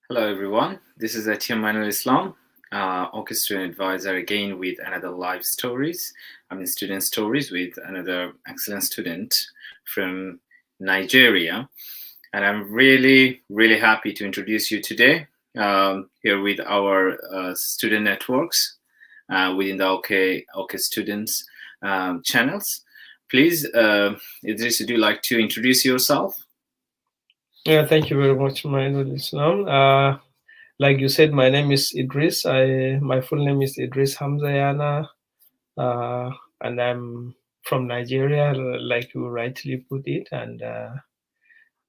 Hello, everyone. This is Atiya Manuel Islam, Orchid Student Advisor, again with another live stories. Student stories with another excellent student from Nigeria. And I'm really, really happy to introduce you today here with our student networks within the OK Students channels. Please, Idris, would you like to introduce yourself? Yeah, thank you very much, Manuel Islam. Like you said, my name is Idris. My full name is Idris Hamza Yana, and I'm from Nigeria, like you rightly put it. And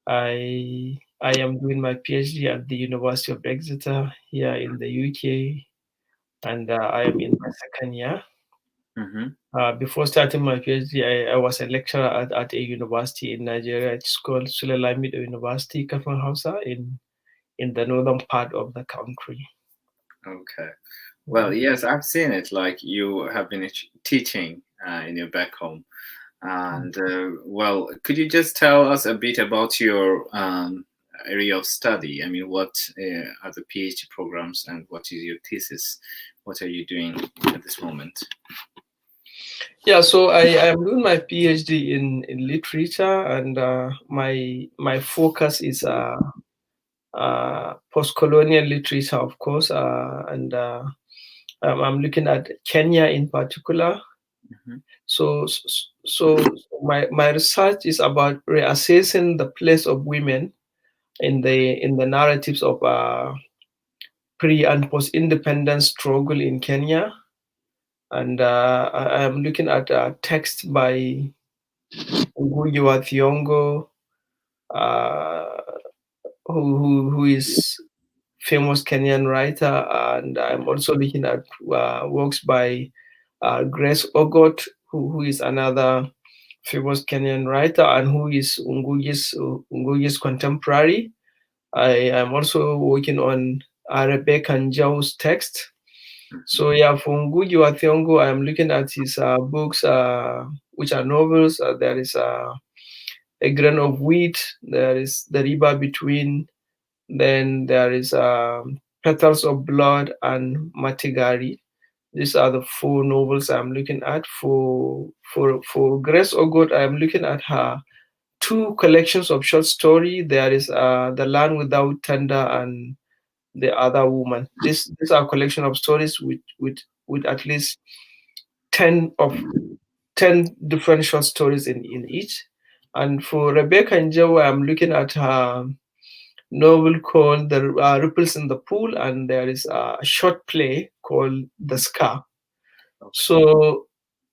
I am doing my PhD at the University of Exeter here in the UK, and I am in my second year. Mm-hmm. Before starting my PhD, I was a lecturer at a university in Nigeria. It's called Sule Lamido University, Kafin Hausa, in the northern part of the country. Okay. Well, yes, I've seen it. Like you have been teaching in your back home, and well, could you just tell us a bit about your area of study? What are the PhD programs, and what is your thesis? What are you doing at this moment? Yeah, so I am doing my PhD in literature, and my focus is post-colonial literature, of course, and I'm looking at Kenya in particular. Mm-hmm. So my research is about reassessing the place of women in the narratives of pre and post independence struggle in Kenya, and I am looking at a text by Ngugi wa Thiong'o, uh, who is famous Kenyan writer, and I'm also looking at works by Grace Ogot, who is another famous Kenyan writer and who is Ngugi's contemporary. I am also working on Rebecca Njau's text. So yeah, for Ngugi wa Thiong'o, I'm looking at his books, which are novels. There is A Grain of Wheat. There is The River Between. Then there is Petals of Blood and Matigari. These are the four novels I'm looking at. For Grace Ogot, I'm looking at her two collections of short story. There is The Land Without Tender and The Other Woman. These are a collection of stories with at least 10 of 10 different short stories in each. And for Rebecca Njewa, I'm looking at her novel called The Ripples in the Pool, and there is a short play called The Scar. So,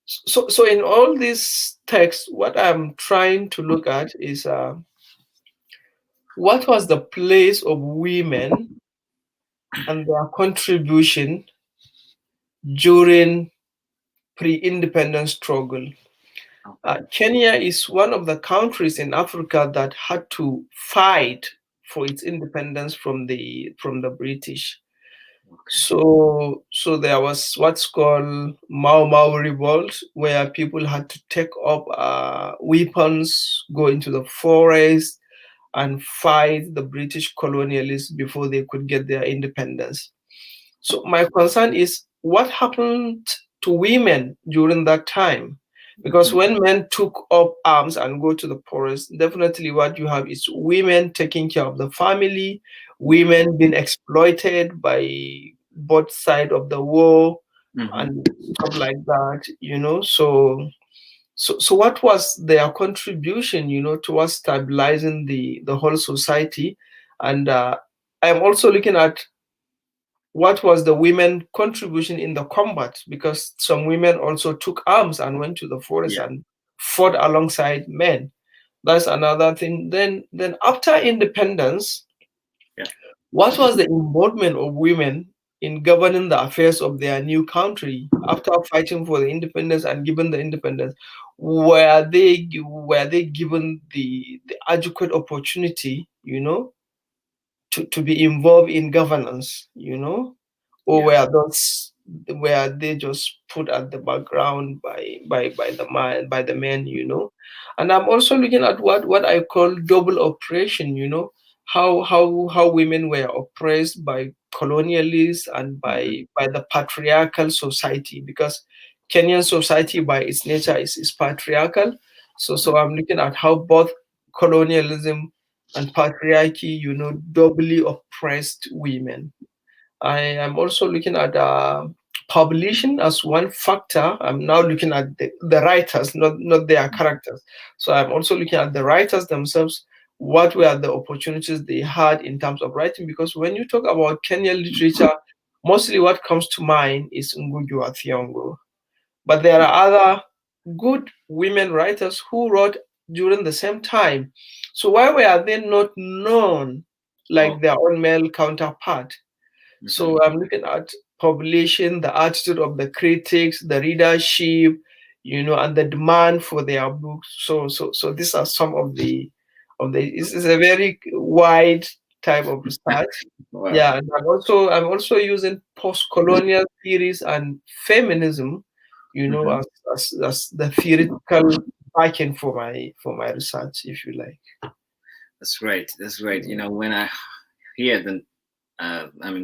so in all these texts, what I'm trying to look at is what was the place of women and their contribution during pre-independence struggle. Kenya is one of the countries in Africa that had to fight for its independence from the British. So there was what's called Mau Mau revolt, where people had to take up weapons, go into the forest, and fight the British colonialists before they could get their independence. So my concern is what happened to women during that time, because when men took up arms and go to the forest, definitely what you have is women taking care of the family, women being exploited by both sides of the war, and stuff like that. So what was their contribution, towards stabilizing the whole society? And I'm also looking at what was the women contribution in the combat, because some women also took arms and went to the forest Yeah. and fought alongside men. That's another thing. Then after independence, Yeah. what was the involvement of women in governing the affairs of their new country after fighting for the independence and given the independence? Were they given the adequate opportunity, to be involved in governance, or Yeah. were they just put at the background by the men? And I'm also looking at what I call double operation. how women were oppressed by colonialists and Mhm. by the patriarchal society, because Kenyan society by its nature is patriarchal. So I'm looking at how both colonialism and patriarchy, doubly oppressed women. I am also looking at publishing as one factor. I'm now looking at the writers, not their characters. So I'm also looking at the writers themselves. What were the opportunities they had in terms of writing? Because when you talk about Kenyan literature, mostly what comes to mind is Ngugi wa Thiong'o. But there are other good women writers who wrote during the same time. So why were they not known like Oh. their own male counterpart? Mhm. So I'm looking at publishing, the attitude of the critics, the readership, and the demand for their books. So these are some of the. It's a very wide type of research. Wow. Yeah, and I'm also using post-colonial theories and feminism, Mhm. as the theoretical backing for my research, if you like. That's great. That's great. When I hear the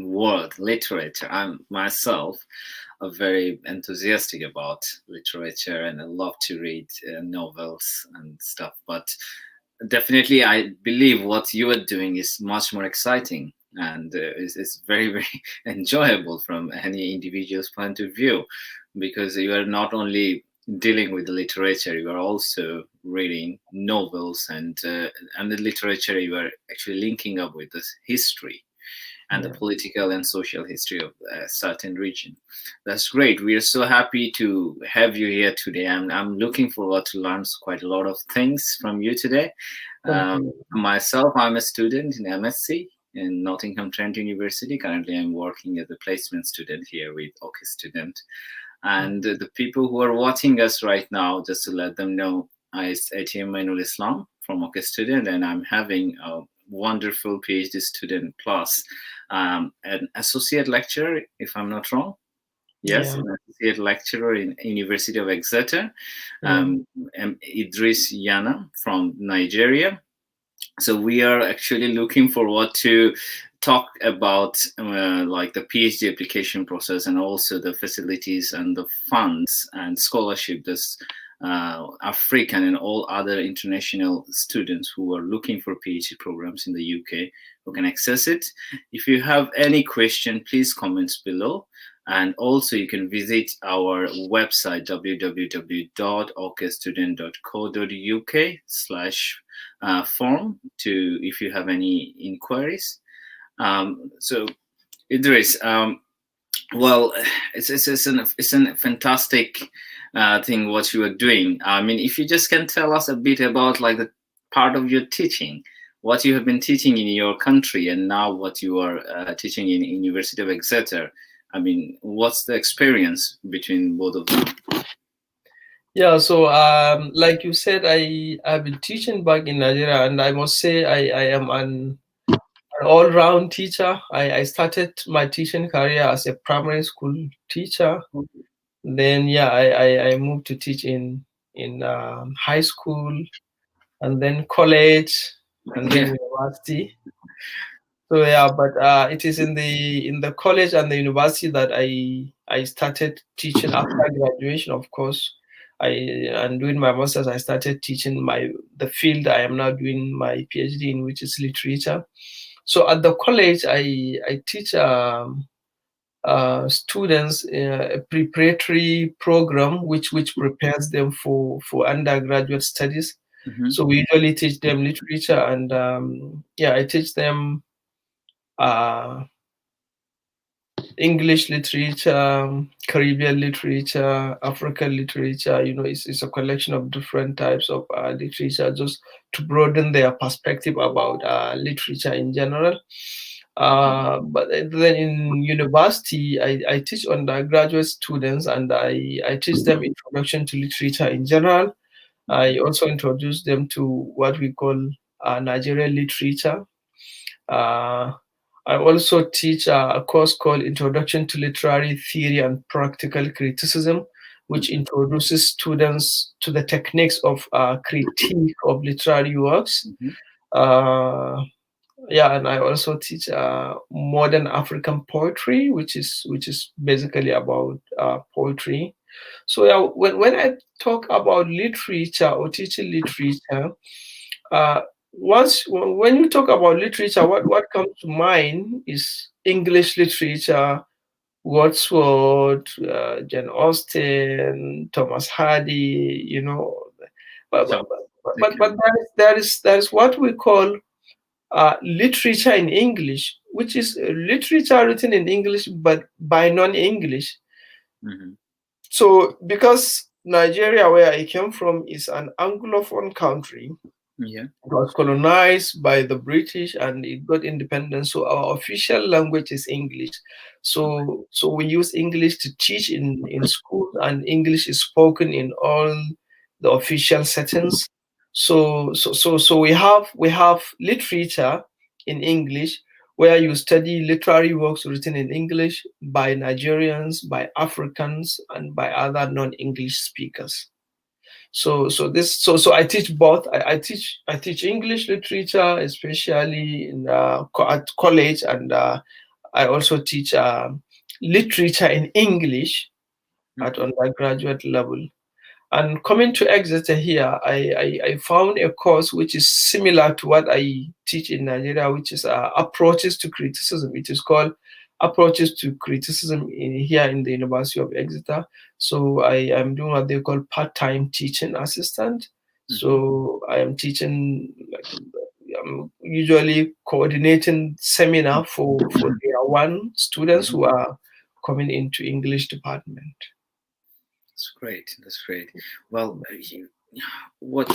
word literature, I'm myself very enthusiastic about literature, and I love to read novels and stuff. But definitely, I believe what you are doing is much more exciting, and is very, very enjoyable from any individual's point of view, because you are not only dealing with the literature, you are also reading novels, and the literature you are actually linking up with this history and the Yeah. political and social history of a certain region. That's great. We are so happy to have you here today. I'm looking forward to learn quite a lot of things from you today. Thank you. Myself, I'm a student in MSc in Nottingham Trent University. Currently, I'm working as a placement student here with OK Student. And the people who are watching us right now, just to let them know, it's ATM Mainul Islam from OK Student, and I'm having a wonderful PhD student plus an associate lecturer, if I'm not wrong. Yes, Yeah. an associate lecturer in University of Exeter, Mm. Idris Yana from Nigeria. So we are actually looking forward to talk about like the PhD application process, and also the facilities and the funds and scholarship that African and all other international students who are looking for PhD programs in the UK who can access it. If you have any question, please comment below. And also you can visit our website www.okstudent.co.uk/form to if you have any inquiries. So Idris, well, it's a fantastic thing what you are doing. I mean, if you just can tell us a bit about like the part of your teaching, what you have been teaching in your country, and now what you are teaching in University of Exeter. I mean, what's the experience between both of them? Yeah, so like you said, I've been teaching back in Nigeria, and I must say I am an all-round teacher. I started my teaching career as a primary school teacher. Then yeah, I moved to teach in high school, and then college, and then Yeah. university. So yeah, but it is in the college and the university that I started teaching after graduation. Of course, I and doing my masters, I started teaching the field I am now doing my PhD in, which is literature. So at the college, I teach students a preparatory program which prepares them for undergraduate studies. Mhm. So we usually teach them literature, and yeah, I teach them uh, English literature, Caribbean literature, African literature. It's a collection of different types of literature, just to broaden their perspective about literature in general. But then in university, I teach undergraduate students, and I teach them introduction to literature in general. I also introduce them to what we call Nigerian literature. Uh, I also teach a course called Introduction to Literary Theory and Practical Criticism, which Mhm. introduces students to the techniques of critique of literary works. Mhm. Uh, Yeah, and I also teach modern African poetry, which is basically about poetry. So yeah, when I talk about literature or teaching literature, uh, when you talk about literature, what comes to mind is English literature, Wordsworth, Jane Austen, Thomas Hardy, but but So, but, but, okay. but there is what we call literature in English, which is literature written in English but by non-English. Hmm. So because Nigeria, where I came from, is an Anglophone country, Yeah. it was colonized by the British and it got independence. So our official language is English. So we use English to teach in school, and English is spoken in all the official settings. So we have literature in English, where you study literary works written in English by Nigerians, by Africans, and by other non-English speakers. So I teach both. I teach English literature, especially at college, and I also teach literature in English at Okay. undergraduate level. And coming to Exeter here, I found a course which is similar to what I teach in Nigeria, which is approaches to criticism. It is called approaches to criticism here in the University of Exeter. So I am doing what they call part-time teaching assistant. Hmm. So I am teaching, like, I'm usually coordinating seminar for year one students Hmm. who are coming into English department. That's great. That's great. Well, what,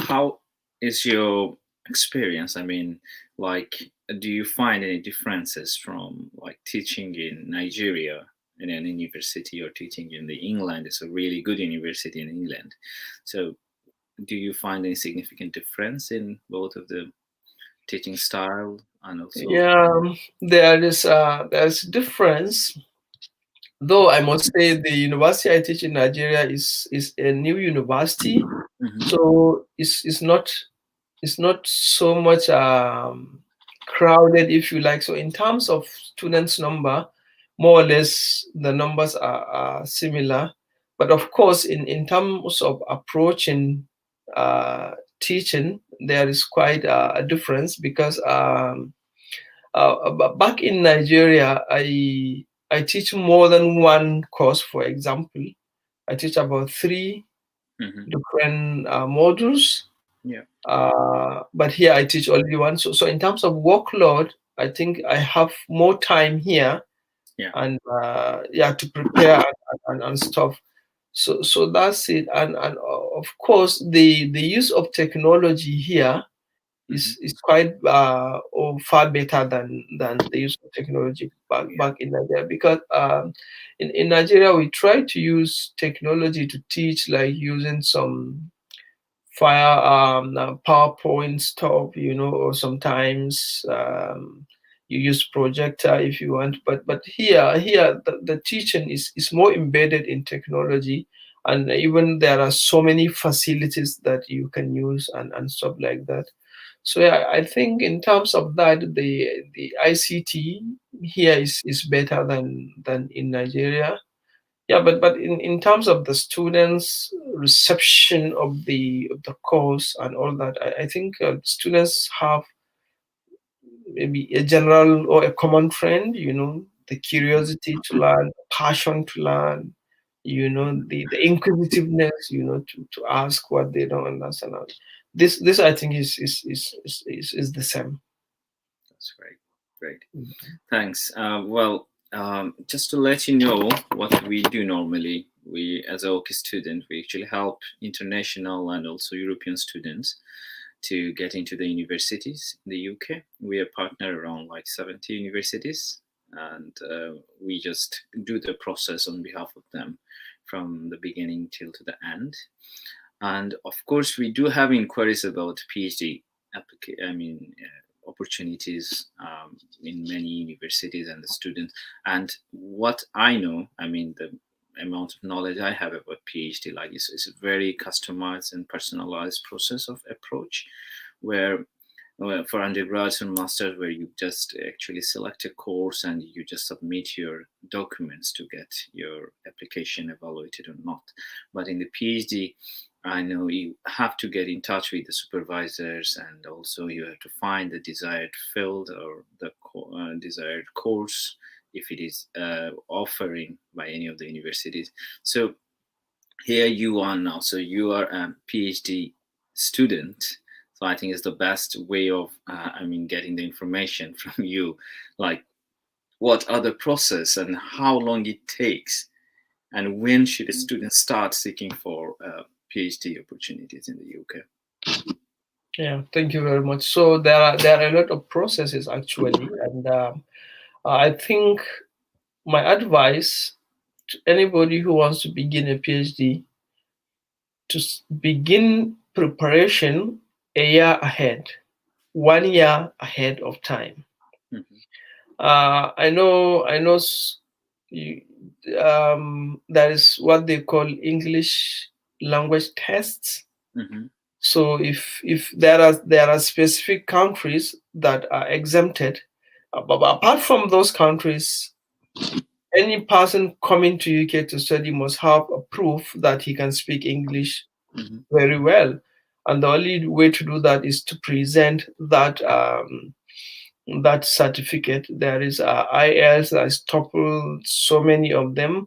how is your experience? I mean, like, do you find any differences from like teaching in Nigeria in an university or teaching in the England? It's a really good university in England. So, do you find any significant difference in both of the teaching style and also? Yeah, there's difference. Though I must say the university I teach in Nigeria is a new university, Hmm. so it's not so much crowded, if you like. So in terms of students number, more or less the numbers are similar. But of course, in terms of approaching teaching, there is quite a difference because back in Nigeria, I teach more than one course. For example, I teach about three Hmm. different modules. Yeah. But here I teach only one. So in terms of workload, I think I have more time here, Yeah. and yeah, to prepare and stuff. So that's it. And of course, the use of technology here Hmm. is quite or far better than the use of technology back in Nigeria, because in Nigeria we try to use technology to teach, like using some PowerPoint stuff, or sometimes you use projector if you want. But here the teaching is more embedded in technology, and even there are so many facilities that you can use and stuff like that. So yeah, I think in terms of that, the ICT here is better than in Nigeria. Yeah, but in terms of the students' reception of the course and all that, I think students have maybe a general or a common trend, the curiosity to learn, passion to learn, the inquisitiveness, to ask what they don't understand. This I think is the same. That's great. Great. Thanks. Well, just to let you know what we do normally, we as a OKI student, we actually help international and also European students to get into the universities in the UK. We are partner around like 70 universities, and we just do the process on behalf of them from the beginning till to the end. And of course, we do have inquiries about PhD opportunities in many universities and the students. And what I know, I mean, the amount of knowledge I have about PhD, like, is a very customized and personalized process of approach, where for undergrads and masters, where you just actually select a course and you just submit your documents to get your application evaluated or not. But in the PhD, I know you have to get in touch with the supervisors, and also you have to find the desired field or the desired course if it is offering by any of the universities. So here you are now. So you are a PhD student. So I think it's the best way of, getting the information from you, like what are the process and how long it takes, and when should a student start seeking for PhD opportunities in the UK. Yeah, thank you very much. So there are a lot of processes actually, and I think my advice to anybody who wants to begin a PhD to begin preparation a year ahead, 1 year ahead of time. Mm-hmm. I know. That is what they call English language tests. Mm-hmm. So if there are specific countries that are exempted, but apart from those countries, any person coming to UK to study must have a proof that he can speak English Mm-hmm. very well, and the only way to do that is to present that certificate. There is IELTS, there's TOEFL, so many of them.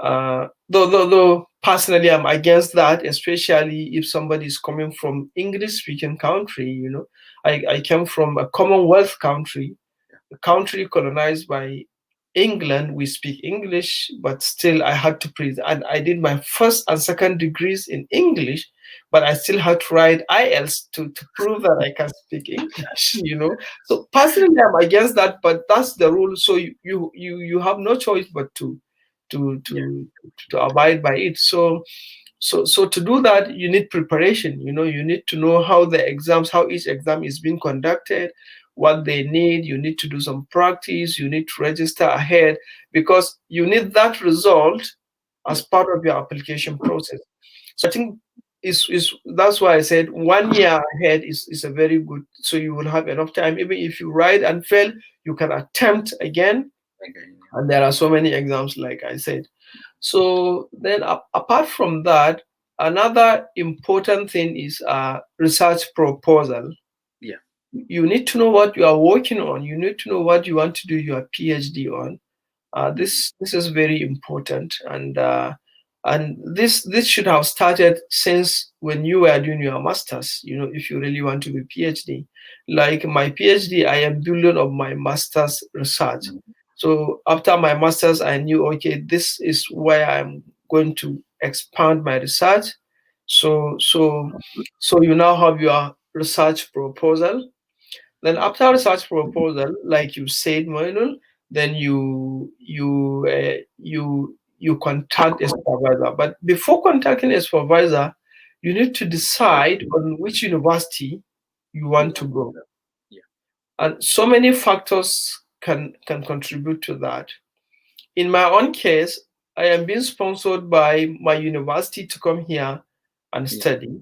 Though personally I'm against that, especially if somebody is coming from English-speaking country. I came from a Commonwealth country, a country colonized by England. We speak English, but still I had to present. And I did my first and second degrees in English, but I still had to write IELTS to prove that I can speak English. So personally, I'm against that, but that's the rule. So you have no choice but to Yeah. to abide by it. So to do that, you need preparation. You need to know how each exam is being conducted, what they need. You need to do some practice. You need to register ahead because you need that result as part of your application process. So I think is that's why I said 1 year ahead is a very good. So you will have enough time. Even if you write and fail, you can attempt again. Okay. And there are so many exams, like I said. So then, apart from that, another important thing is a research proposal. Yeah. You need to know what you are working on. You need to know what you want to do your PhD on. This is very important, and this should have started since when you were doing your masters. If you really want to be PhD, like my PhD, I am building of my masters research. So after my masters, I knew, okay, this is where I'm going to expand my research. So you now have your research proposal. Then after research proposal, like you said, Moinul, then you contact a supervisor. But before contacting a supervisor, you need to decide on which university you want to go. Yeah. And so many factors can contribute to that. In my own case, I am being sponsored by my university to come here and study.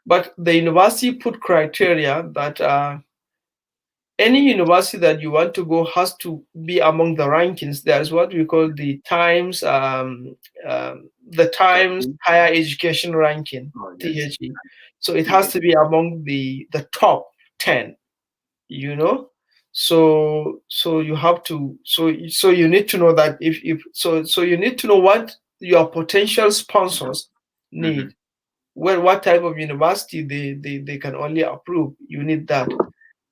But the university put criteria that any university that you want to go has to be among the rankings. There's what we call the Times Higher Education Ranking, THE. So it has to be among the top 10. So you have to so you need to know that if so you need to know what your potential sponsors need. Well, what type of university they can only approve. You need that.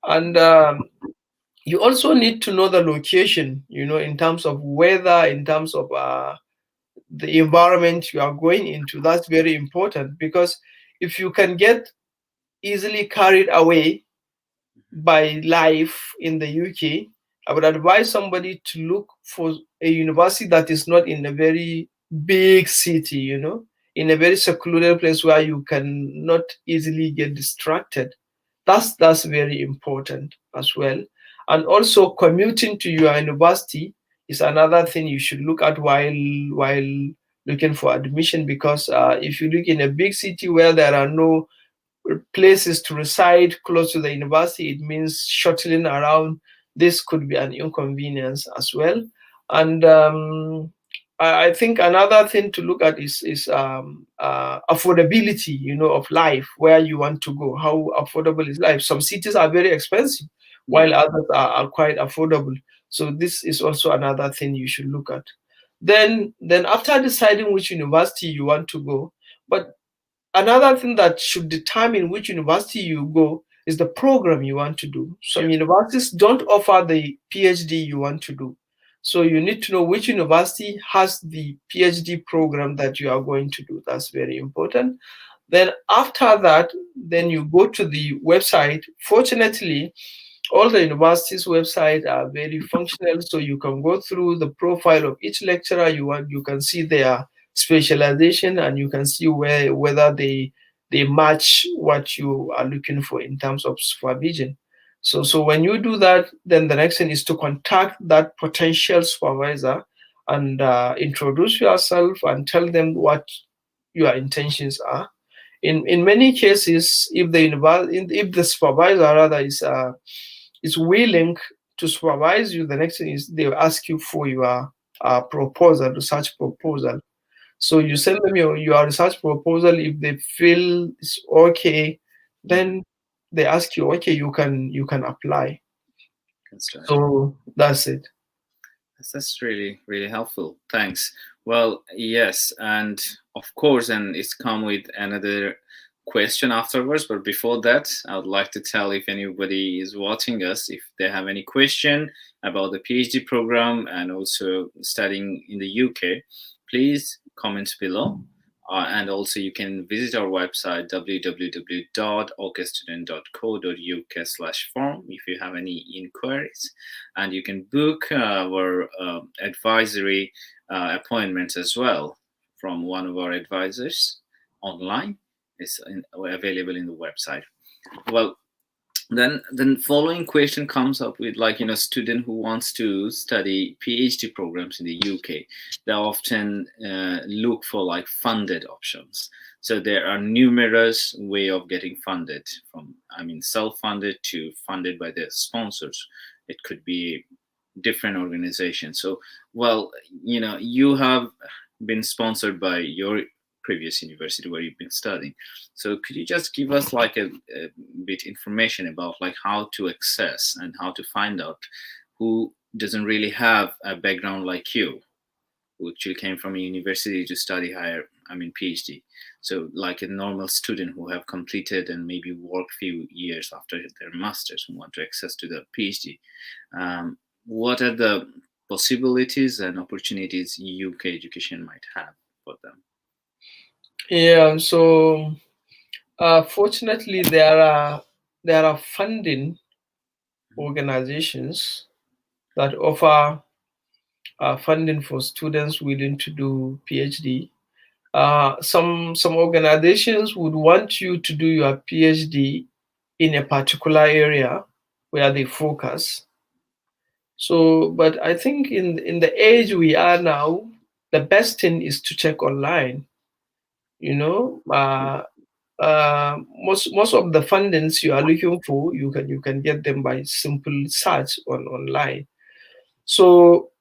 And you also need to know the location, in terms of weather, in terms of the environment you are going into. That's very important, because if you can get easily carried away by life in the UK, I would advise somebody to look for a university that is not in a very big city, in a very secluded place where you can not easily get distracted. That's very important as well. And also commuting to your university is another thing you should look at while looking for admission, because if you look in a big city where there are no places to reside close to the university, it means shuttling around. This could be an inconvenience as well. And I think another thing to look at is affordability, of life, where you want to go. How affordable is life? Some cities are very expensive, Yeah. while others are quite affordable. So this is also another thing you should look at. Then after deciding which university you want to go, but another thing that should determine which university you go is the program you want to do. Some Yeah. universities don't offer the PhD you want to do. So you need to know which university has the PhD program that you are going to do. That's very important. Then after that, then you go to the website. Fortunately, all the universities' websites are very functional, so you can go through the profile of each lecturer you want. You can see their specialization, and you can see whether they match what you are looking for in terms of supervision. So when you do that, then the next thing is to contact that potential supervisor and introduce yourself and tell them what your intentions are. In many cases, if the supervisor rather is willing to supervise you, the next thing is they'll ask you for your proposal, research proposal. So you send them your research proposal. If they feel it's okay, Mhm. then they ask you, okay, you can apply. That's right. So that's it. That's really, really helpful. Thanks. Well, yes, and of course, and it's come with another question afterwards. But before that, I would like to tell if anybody is watching us, if they have any question about the PhD program and also studying in the UK, please comment below. And also, you can visit our website www.okstudent.co.uk/form if you have any inquiries, and you can book our advisory appointments as well from one of our advisors online. It's available in the website. Well, then following question comes up with, like, student who wants to study PhD programs in the UK, they often look for like funded options. So there are numerous way of getting funded, from self-funded to funded by the sponsors. It could be different organizations. So, well, you have been sponsored by your previous university where you've been studying. So could you just give us like a bit information about like how to access and how to find out who doesn't really have a background like you, which you came from a university to study higher, PhD. So like a normal student who have completed and maybe worked few years after their masters who want to access to the PhD. What are the possibilities and opportunities UK education might have for them? Yeah. So fortunately, there are funding organizations that offer funding for students willing to do PhD. Some organizations would want you to do your PhD in a particular area where they focus. So, but I think in the age we are now, the best thing is to check online. You know, most of the fundings you are looking for, you can get them by simple search online. So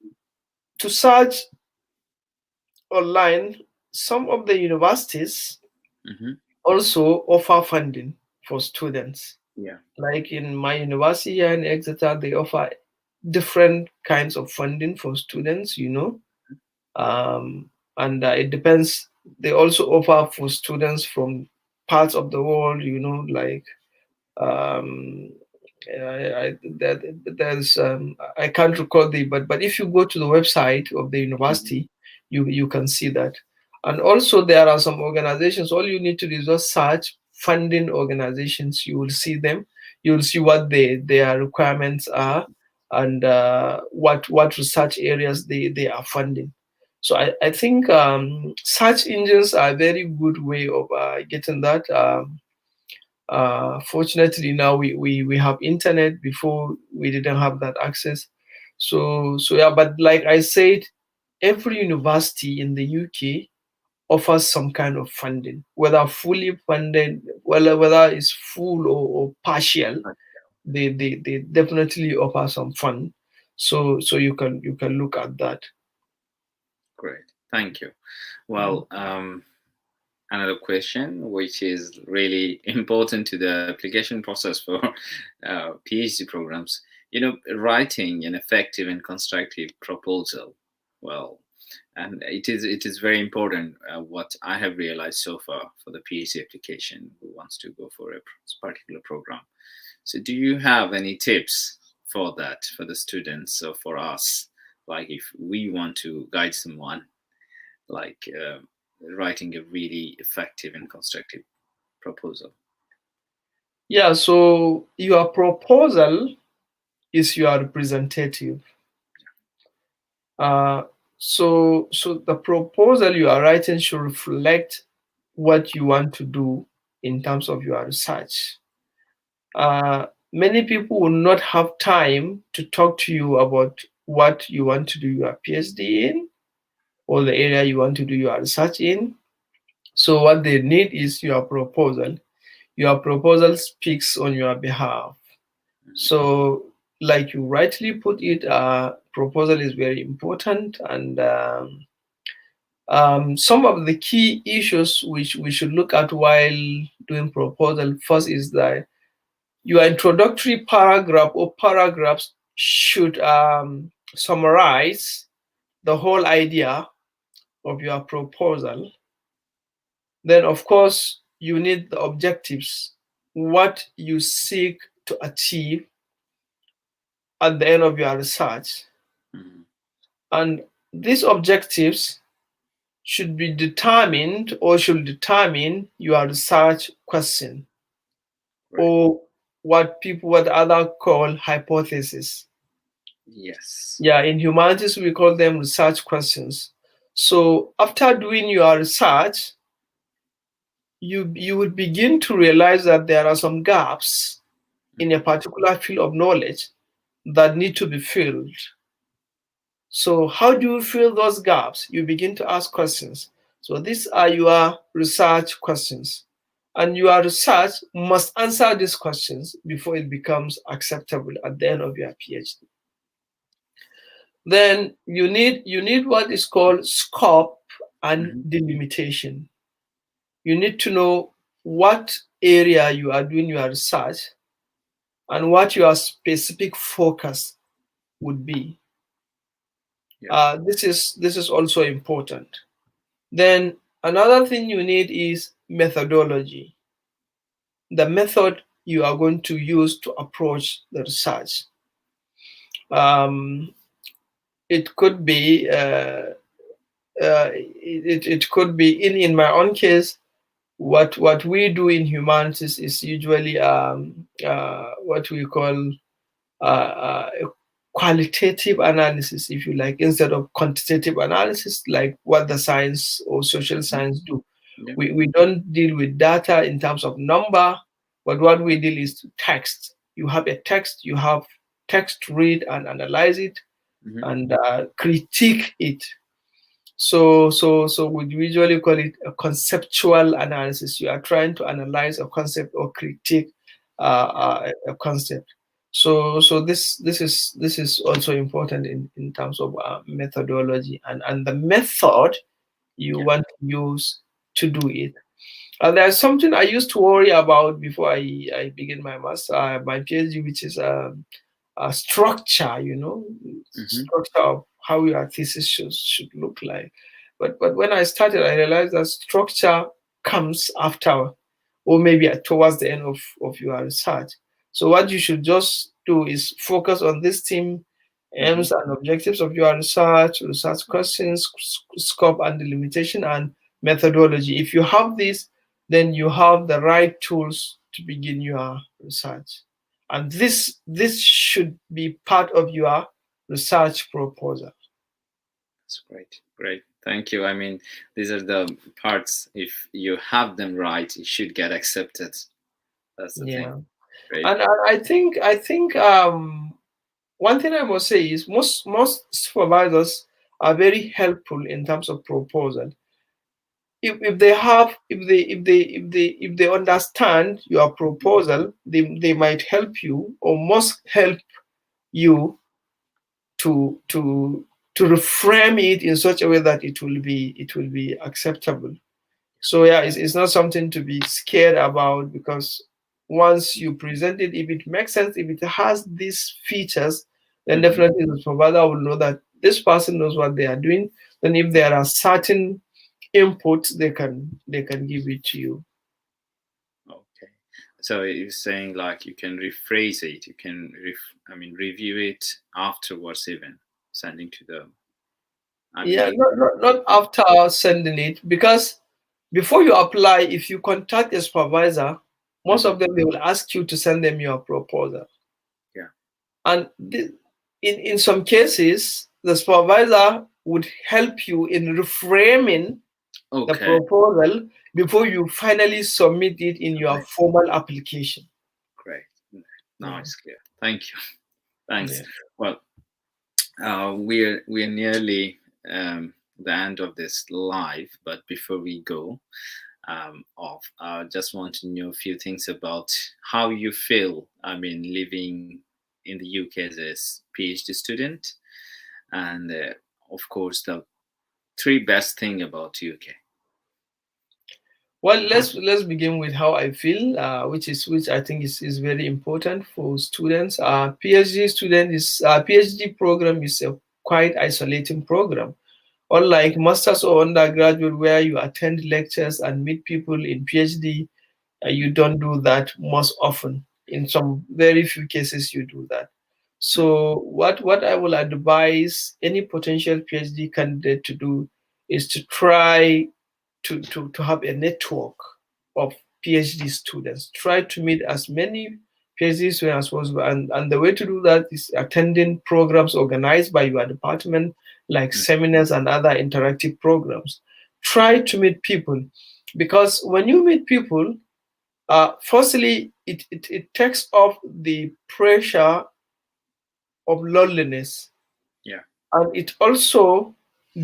to search online, some of the universities Mm-hmm. also offer funding for students. Yeah. Like in my university here in Exeter, they offer different kinds of funding for students, and it depends. They also offer for students from parts of the world, like um, I can't recall but if you go to the website of the Mm-hmm. university, you can see that. And also there are some organizations. All you need to do is just search funding organizations. You will see them. You will see what their requirements are, and what research areas they are funding. So I think search engines are a very good way of getting that. Fortunately now we have internet. Before we didn't have that access. So yeah, but like I said, every university in the UK offers some kind of funding, whether fully funded, whether it's full or partial. They definitely offer some fund, so you can look at that. Great. Thank you. Well, another question, which is really important to the application process for PhD programs. Writing an effective and constructive proposal. Well, and it is very important. What I have realized so far for the PhD application who wants to go for a particular program. So, do you have any tips for that for the students or for us? Like, if we want to guide someone, like writing a really effective and constructive proposal. Yeah, so your proposal is your representative. So the proposal you are writing should reflect what you want to do in terms of your research. Many people will not have time to talk to you about what you want to do your PhD in or the area you want to do your research in. So what they need is your proposal. Your proposal speaks on your behalf. So, like you rightly put it, proposal is very important, and some of the key issues which we should look at while doing proposal first is that your introductory paragraph or paragraphs should summarize the whole idea of your proposal. Then, of course, you need the objectives, what you seek to achieve at the end of your research. And these objectives should be determined or should determine your research question, or what other call hypothesis. Yes. Yeah, in humanities we call them research questions. So after doing your research, you would begin to realize that there are some gaps in a particular field of knowledge that need to be filled. So how do you fill those gaps? You begin to ask questions. So these are your research questions. And your research must answer these questions before it becomes acceptable at the end of your PhD. Then you need what is called scope and delimitation. You need to know what area you are doing your research and what your specific focus would be. Yeah. This is also important. Then another thing you need is methodology. The method you are going to use to approach the research. It could be it could be in my own case. What we do in humanities is usually what we call qualitative analysis, if you like, instead of quantitative analysis, like what the science or social science do. Yeah. We don't deal with data in terms of number, but what we deal is text. You have a text, you have text, read and analyze it, and critique it. So we usually call it a conceptual analysis. You are trying to analyze a concept or critique a concept. So this is also important in terms of methodology and the method you want to use to do it. There's something I used to worry about before I begin my PhD, which is a structure, structure of how your thesis should look like. But when I started, I realized that structure comes after, or maybe towards the end of your research. So what you should just do is focus on this theme, aims and objectives of your research questions, scope and delimitation, and methodology. If you have this, then you have the right tools to begin your research. And this should be part of your research proposal. That's great. Thank you. I mean, these are the parts. If you have them right, it should get accepted. That's the thing. Great. And I think one thing I must say is most supervisors are very helpful in terms of proposal. if they have if they understand your proposal, they might help you or must help you to reframe it in such a way that it will be acceptable. So yeah, it's not something to be scared about, because once you present it, if it makes sense, if it has these features, then Mhm. definitely the provider will know that this person knows what they are doing. Then if there are certain inputs, they can give it to you. Okay. So you're saying like you can rephrase it, you can review it afterwards, even sending to the. I Yeah, mean, not after sending it, because before you apply, if you contact a supervisor, most mhm, of them they will ask you to send them your proposal. yeah. And in some cases, the supervisor would help you in reframing the Okay. proposal before you finally submit it in your Right. formal application. Great. Now Yeah, it's clear. Thank you. Thanks. yeah. Well, we're nearly the end of this live, but before we go off, I just want to know a few things about how you feel. I mean, living in the UK as a PhD student, and of course, the three best thing about UK. Well, let's begin with how I feel, which I think is very important for students. PhD student is PhD program is a quite isolating program. Unlike masters or undergraduate, where you attend lectures and meet people in PhD, you don't do that most often. In some very few cases, you do that. So, what I will advise any potential PhD candidate to do is to try to have a network of PhD students. Try to meet as many PhD students as possible. And the way to do that is attending programs organized by your department, like Mm, seminars and other interactive programs. Try to meet people, because when you meet people, firstly, it takes off the pressure of loneliness, yeah. and it also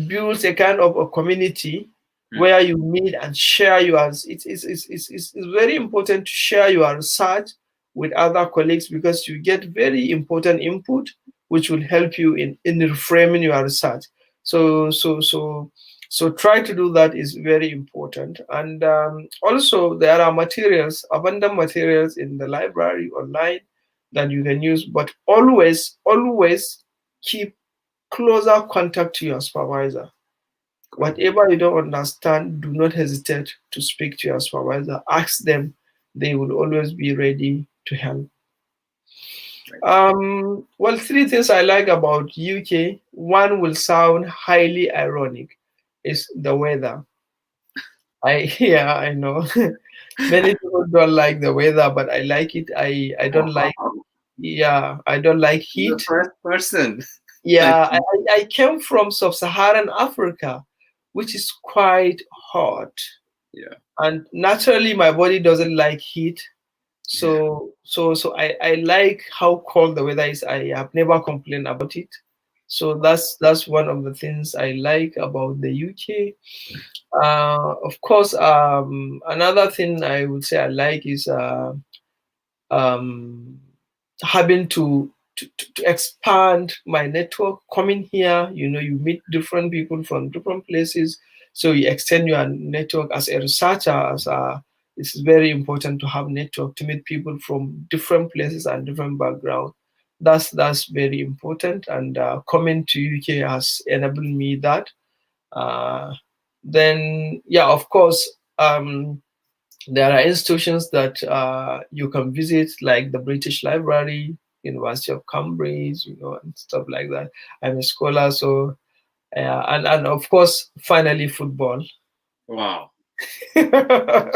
builds a kind of a community Mm, where you meet and share your it's very important to share your research with other colleagues, because you get very important input which will help you in reframing your research. So try to do that is very important. And also there are materials, abundant materials in the library online that you can use, but always keep closer contact to your supervisor. great. Whatever you don't understand, do not hesitate to speak to your supervisor. Ask them, they will always be ready to help. Great. Well, three things I like about UK. One will sound highly ironic, is the weather. Yeah, I know. Many people don't like the weather, but I like it. I don't like, Wow. yeah, I don't like You're the heat. first person. I Yeah, think. I came from sub-Saharan Africa, which is quite hot, Yeah. and naturally my body doesn't like heat. Yeah. So I like how cold the weather is. I have never complained about it. So that's one of the things I like about the UK. Of course, another thing I would say I like is um, having to expand my network. Coming here, you meet different people from different places, so you extend your network as a researcher. It's very important to have network to meet people from different places and different backgrounds. That's very important, and coming to UK has enabled me that. Uh, then, yeah, of course. There are institutions that you can visit, like the British Library, University of Cambridge, and stuff like that. I'm a scholar, so and of course, finally, football. Wow. Yeah,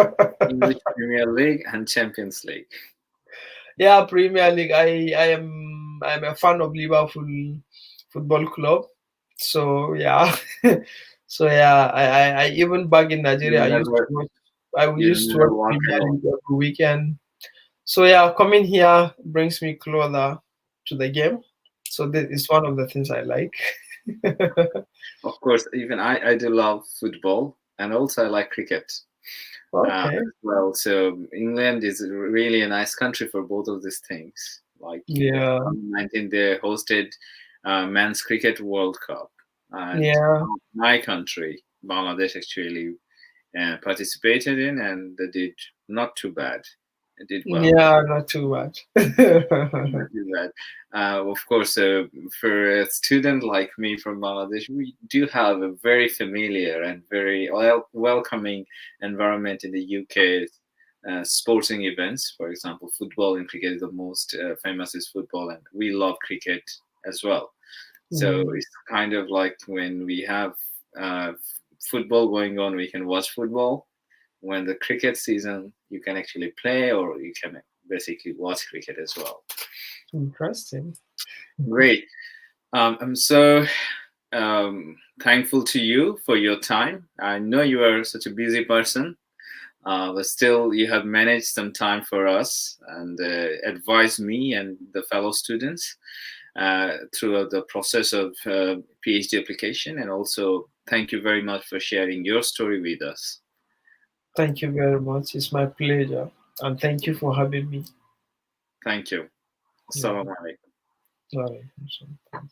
English Premier League and Champions League. Premier League. I'm a fan of Liverpool Football Club. So yeah, so yeah, I even back in You Nigeria, never, I you used to watch never walk Premier alone. League every weekend. So yeah, coming here brings me closer to the game. So this is one of the things I like. Of course, even I do love football. and also I like cricket Okay. as well. So England is really a nice country for both of these things. Like in Yeah. 2019, they hosted Men's Cricket World Cup, and Yeah. my country, Bangladesh, actually participated in, and they did not too bad. They did well. Yeah. Not too much. Not too bad. Of course, for a student like me from Bangladesh, we do have a very familiar and very welcoming environment in the UK. Sporting events, for example, football and cricket is the most famous is football, and we love cricket as well. So Mm, it's kind of like when we have uh, football going on, we can watch football. When the cricket season, you can actually play, or you can basically watch cricket as well. interesting. Great. I'm so thankful to you for your time. I know you are such a busy person, but still you have managed some time for us and advised me and the fellow students throughout the process of PhD application. And also, thank you very much for sharing your story with us. Thank you very much. It's my pleasure. And thank you for having me. Thank you. Yeah. Assalamu alaikum. All right.